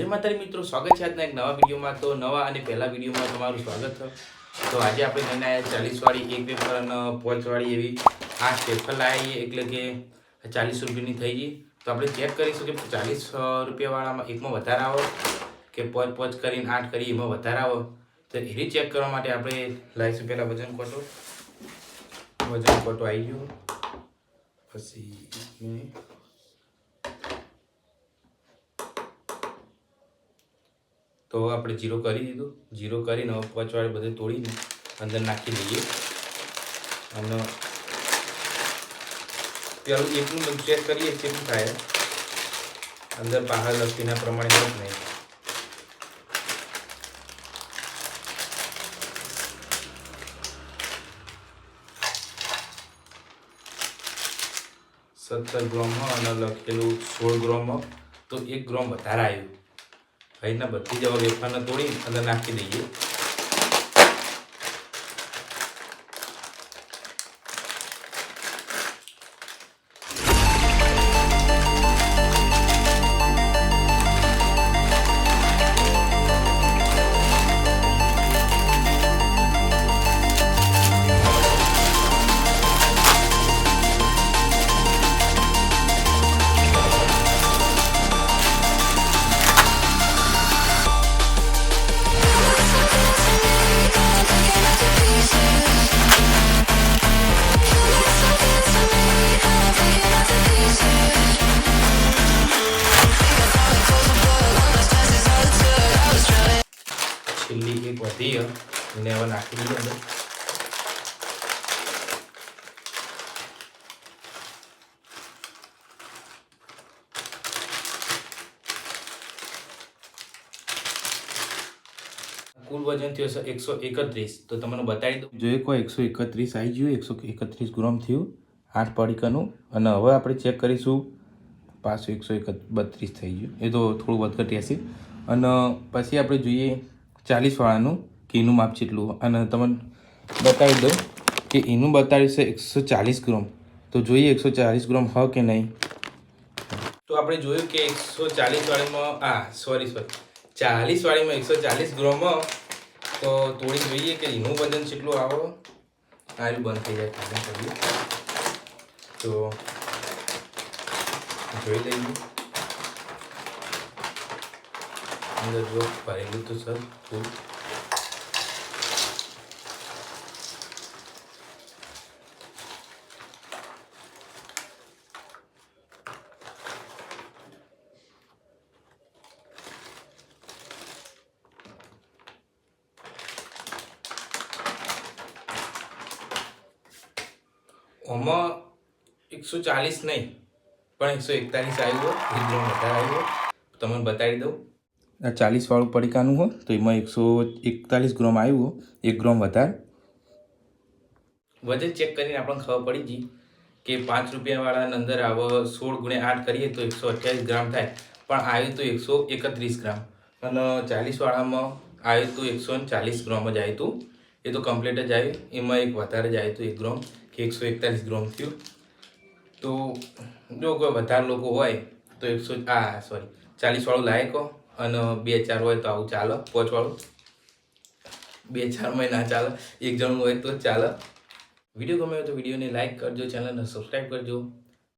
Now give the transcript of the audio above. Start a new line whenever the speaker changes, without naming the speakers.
તો જય માતાજી મિત્રો, સ્વાગત છે આજના એક નવા વિડીયોમાં। તો નવા અને પહેલા વિડીયોમાં તમારું સ્વાગત છે। તો આજે આપણે લઈને આવ્યા 40 વાળી એક પેપર અને 5 વાળી એવી આ સ્ટેફર લાવીએ, એટલે કે 40 રૂપિયાની થઈ ગઈ। તો આપણે ચેક કરીશું કે 40 રૂપિયાવાળામાં એકમાં વધારે આવે કે 5 કરીને 8 કરી એમાં વધારે આવે। તો એ ચેક કરવા માટે આપણે લાવીશું પહેલાં વજન કોટો આવી ગયો, પછી તો આપણે જીરો કરી દીધું। જીરો કરીને 5 વાળી બધે તોડીને અંદર નાખી દઈએ અને પેલું એકનું બધું ચેક કરીએ કેટલું થાય અંદર બહાર લખીના પ્રમાણે જ નહીં। 17 ગ્રામમાં અને લખેલું 16 ગ્રામમાં, તો 1 ગ્રામ વધારે આવ્યું। અહીંના બધી જ વેફરને તોડી અંદર નાખી દઈએ। છેલ્લી એક વધી એને હવે નાખી દઈએ અંદર। કુલ વજન થયો છે 131। તો તમને બતાવી દઉં, જોઈએ કોઈ 131 આવી ગયું, 131 ગ્રામ થયું 8 પડીકાનું। અને હવે આપણે ચેક કરીશું, પાછું 132 થઈ ગયું, એ તો થોડું વધઘટ રહેશે। અને પછી આપણે જોઈએ 40 વાળાનું કે એનું માપ કેટલું, અને તમને બતાવી દઉં કે એનું બતાવ્યું છે 140 ગ્રામ। તો જોઈએ 140 ગ્રામ હોય કે નહીં। તો આપણે જોયું કે 140 વાળીમાં 40 વાળીમાં 140 ગ્રામમાં, તો તોડી જોઈએ કે એનું વજન કેટલું આવે। આરું બંધ થઈ જાય ખાલી કરીએ તો જોઈ લઈએ। અંદર જો ભરેલું તો સર ફૂલ, આમાં 140 નહીં પણ 141 આવ્યો, 1 ગ્રામ વધારે આવ્યો। તમને બતાવી દઉં, આ 40 વાળું પડીકાનું હોય તો એમાં 141 ગ્રામ આવ્યું, 1 ગ્રામ વધારે। વજન ચેક કરીને આપણને ખબર પડી ગઈ કે 5 રૂપિયાવાળાની અંદર આવે 16 ગુણ્યા 8 કરીએ તો 128 ગ્રામ થાય, પણ આવ્યું તો 131 ગ્રામ। અને 40 વાળામાં આવ્યું તો 140 ગ્રામ જ આવ્યું હતું, એ તો કમ્પ્લીટ જ આવ્યું। એમાં એક વધારે જ આવ્યું હતું 1 ગ્રામ, કે 141 ગ્રામ થયું। તો જો કોઈ વધારે લોકો હોય તો 40 વાળું લાયકો અને 2-4 હોય તો આવું ચાલે। 5 વાળું 2-4 માં ના ચાલે, એક જણનું હોય તો જ ચાલે। વિડીયો ગમે તો વિડીયોને લાઈક કરજો, ચેનલને સબસ્ક્રાઈબ કરજો।